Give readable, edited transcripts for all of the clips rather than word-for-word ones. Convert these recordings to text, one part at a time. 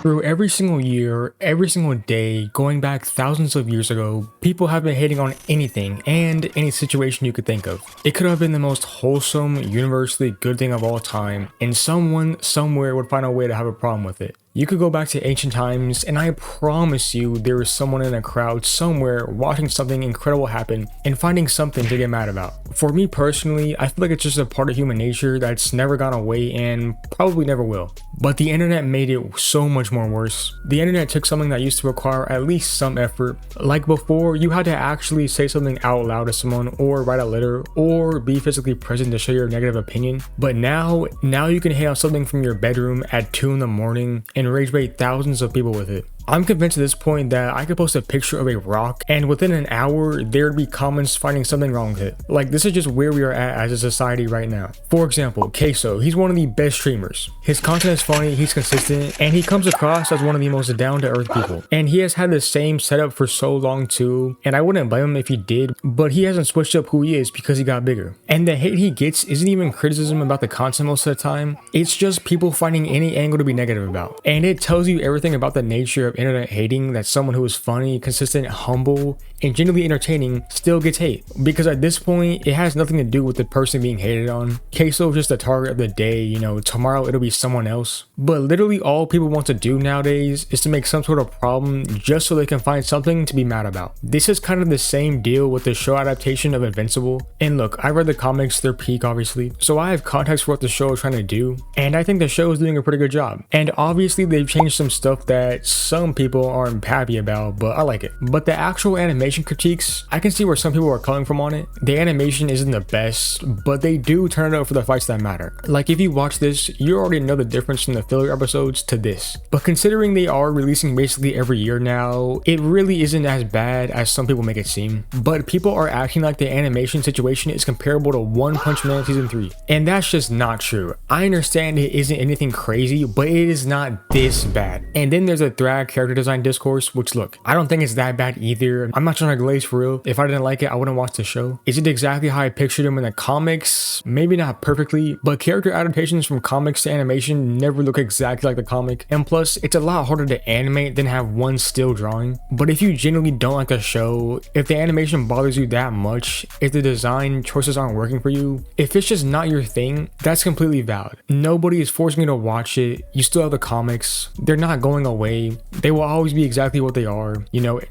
Through every single year, every single day, going back thousands of years ago, people have been hating on anything and any situation you could think of. It could have been the most wholesome, universally good thing of all time, and someone somewhere would find a way to have a problem with it. You could go back to ancient times, and I promise you there is someone in a crowd somewhere watching something incredible happen and finding something to get mad about. For me personally, I feel like it's just a part of human nature that's never gone away and probably never will. But the internet made it so much more worse. The internet took something that used to require at least some effort. Like before, you had to actually say something out loud to someone or write a letter or be physically present to show your negative opinion. But now you can hate on something from your bedroom at 2 in the morning and rage bait thousands of people with it. I'm convinced at this point that I could post a picture of a rock and within an hour there'd be comments finding something wrong with it. Like, this is just where we are at as a society right now. For example, Queso, he's one of the best streamers. His content is funny, he's consistent, and he comes across as one of the most down-to-earth people. And he has had the same setup for so long too, and I wouldn't blame him if he did, but he hasn't switched up who he is because he got bigger. And the hate he gets isn't even criticism about the content most of the time, it's just people finding any angle to be negative about. And it tells you everything about the nature of internet hating, that someone who is funny, consistent, humble, and genuinely entertaining still gets hate. Because at this point, it has nothing to do with the person being hated on. Queso is just the target of the day, tomorrow it'll be someone else. But literally all people want to do nowadays is to make some sort of problem just so they can find something to be mad about. This is kind of the same deal with the show adaptation of Invincible. And look, I read the comics, they're peak obviously, so I have context for what the show is trying to do, and I think the show is doing a pretty good job. And obviously they've changed some stuff that some people aren't happy about, but I like it. But the actual animation critiques, I can see where some people are coming from on it. The animation isn't the best, but they do turn it up for the fights that matter. Like, if you watch this, you already know the difference from the filler episodes to this. But considering they are releasing basically every year now, it really isn't as bad as some people make it seem. But people are acting like the animation situation is comparable to One Punch Man Season 3. And that's just not true. I understand it isn't anything crazy, but it is not this bad. And then there's a Thrag character design discourse, which look, I don't think it's that bad either. I'm not trying to glaze for real. If I didn't like it, I wouldn't watch the show. Is it exactly how I pictured him in the comics? Maybe not perfectly, but character adaptations from comics to animation never look exactly like the comic. And plus, it's a lot harder to animate than have one still drawing. But if you genuinely don't like the show, if the animation bothers you that much, if the design choices aren't working for you, if it's just not your thing, that's completely valid. Nobody is forcing you to watch it. You still have the comics. They're not going away. They will always be exactly what they are,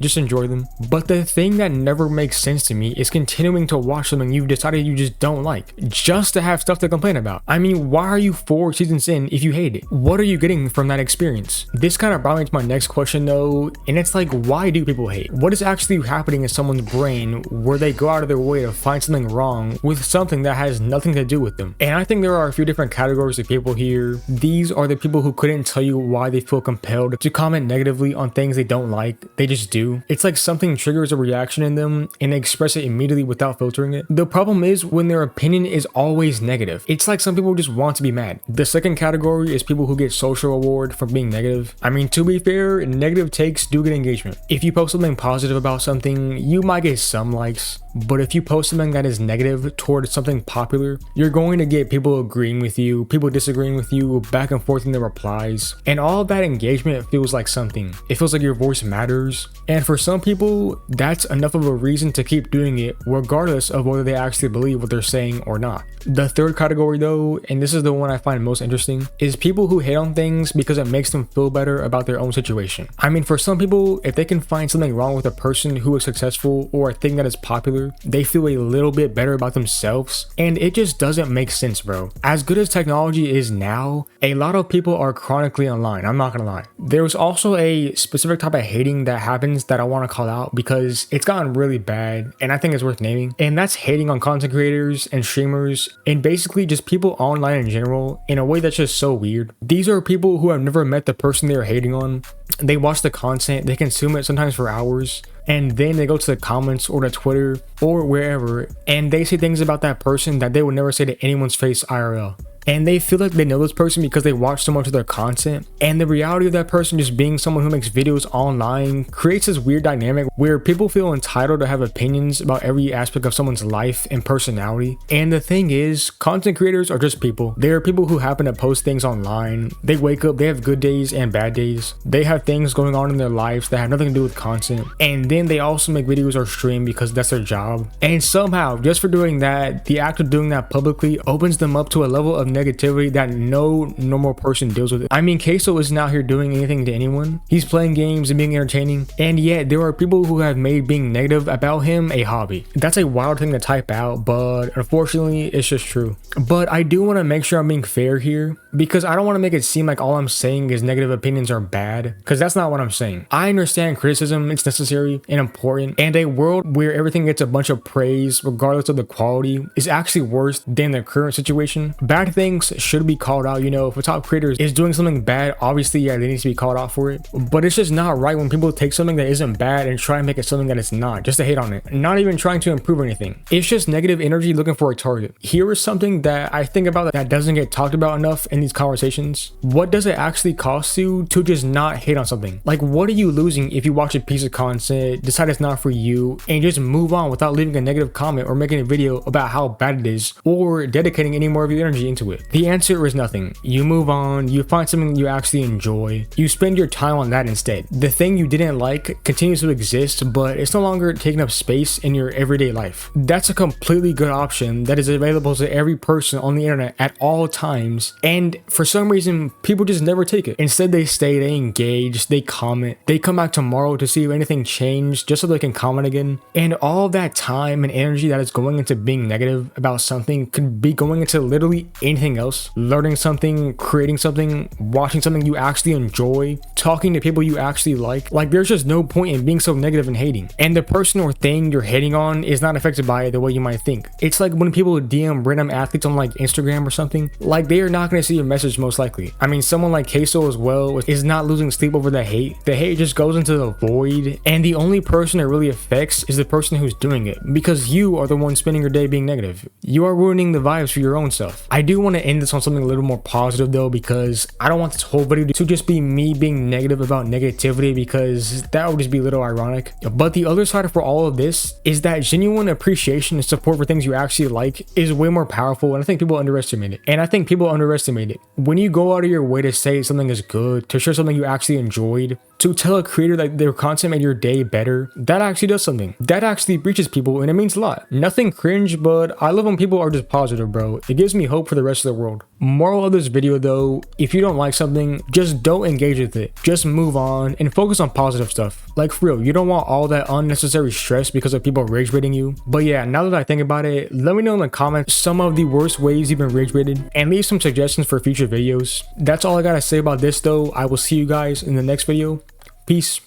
just enjoy them. But the thing that never makes sense to me is continuing to watch something you've decided you just don't like, just to have stuff to complain about. I mean, why are you 4 seasons in if you hate it? What are you getting from that experience? This kind of brought me to my next question though, and it's like, why do people hate? What is actually happening in someone's brain where they go out of their way to find something wrong with something that has nothing to do with them? And I think there are a few different categories of people here. These are the people who couldn't tell you why they feel compelled to comment negatively on things they don't like. They just do. It's like something triggers a reaction in them and they express it immediately without filtering it. The problem is when their opinion is always negative. It's like some people just want to be mad. The second category is people who get social reward from being negative. I mean, to be fair, negative takes do get engagement. If you post something positive about something, you might get some likes. But if you post something that is negative towards something popular, you're going to get people agreeing with you, people disagreeing with you, back and forth in their replies. And all of that engagement feels like something. It feels like your voice matters. And for some people, that's enough of a reason to keep doing it, regardless of whether they actually believe what they're saying or not. The third category though, and this is the one I find most interesting, is people who hate on things because it makes them feel better about their own situation. I mean, for some people, if they can find something wrong with a person who is successful or a thing that is popular, they feel a little bit better about themselves, and it just doesn't make sense, bro. As good as technology is now, a lot of people are chronically online, I'm not gonna lie. There's also a specific type of hating that happens that I want to call out because it's gotten really bad and I think it's worth naming, and that's hating on content creators and streamers and basically just people online in general in a way that's just so weird. These are people who have never met the person they're hating on. They watch the content, they consume it sometimes for hours, and then they go to the comments or to Twitter or wherever and they say things about that person that they would never say to anyone's face IRL. and they feel like they know this person because they watch so much of their content. And the reality of that person just being someone who makes videos online creates this weird dynamic where people feel entitled to have opinions about every aspect of someone's life and personality. And the thing is, content creators are just people. They are people who happen to post things online. They wake up, they have good days and bad days. They have things going on in their lives that have nothing to do with content. And then they also make videos or stream because that's their job. And somehow, just for doing that, the act of doing that publicly opens them up to a level of negativity that no normal person deals with. I mean, Queso isn't out here doing anything to anyone. He's playing games and being entertaining. And yet, there are people who have made being negative about him a hobby. That's a wild thing to type out, but unfortunately, it's just true. But I do want to make sure I'm being fair here, because I don't want to make it seem like all I'm saying is negative opinions are bad, because that's not what I'm saying. I understand criticism, it's necessary and important, and a world where everything gets a bunch of praise regardless of the quality is actually worse than the current situation. Bad things should be called out. You know, if a top creator is doing something bad, obviously, yeah, they need to be called out for it. But it's just not right when people take something that isn't bad and try and make it something that it's not, just to hate on it. Not even trying to improve anything. It's just negative energy looking for a target. Here is something that I think about that doesn't get talked about enough in these conversations. What does it actually cost you to just not hate on something? Like, what are you losing if you watch a piece of content, decide it's not for you, and just move on without leaving a negative comment or making a video about how bad it is, or dedicating any more of your energy into it? The answer is nothing. You move on, you find something you actually enjoy, you spend your time on that instead. The thing you didn't like continues to exist, but it's no longer taking up space in your everyday life. That's a completely good option that is available to every person on the internet at all times, and for some reason, people just never take it. Instead, they stay, they engage, they comment, they come back tomorrow to see if anything changed just so they can comment again. And all that time and energy that is going into being negative about something could be going into literally anything else. Learning something, creating something, watching something you actually enjoy, talking to people you actually like. Like, there's just no point in being so negative and hating. And the person or thing you're hating on is not affected by it the way you might think. It's like when people DM random athletes on like Instagram or something, like they are not going to see your message most likely. I mean, someone like Queso as well is not losing sleep over the hate. The hate just goes into the void, and the only person it really affects is the person who's doing it, because you are the one spending your day being negative. You are ruining the vibes for your own self. I do want to end this on something a little more positive though, because I don't want this whole video to just be me being negative about negativity, because that would just be a little ironic. But the other side for all of this is that genuine appreciation and support for things you actually like is way more powerful, and I think people underestimate it. And I think people underestimate it. When you go out of your way to say something is good, to share something you actually enjoyed, to tell a creator that their content made your day better, that actually does something. That actually reaches people, and it means a lot. Nothing cringe, but I love when people are just positive, bro. It gives me hope for the rest of the world. Moral of this video though, if you don't like something, just don't engage with it. Just move on and focus on positive stuff. Like, for real, you don't want all that unnecessary stress because of people rage baiting you. But yeah, now that I think about it, let me know in the comments some of the worst ways you've been rage baited, and leave some suggestions for future videos. That's all I gotta say about this though. I will see you guys in the next video. Peace.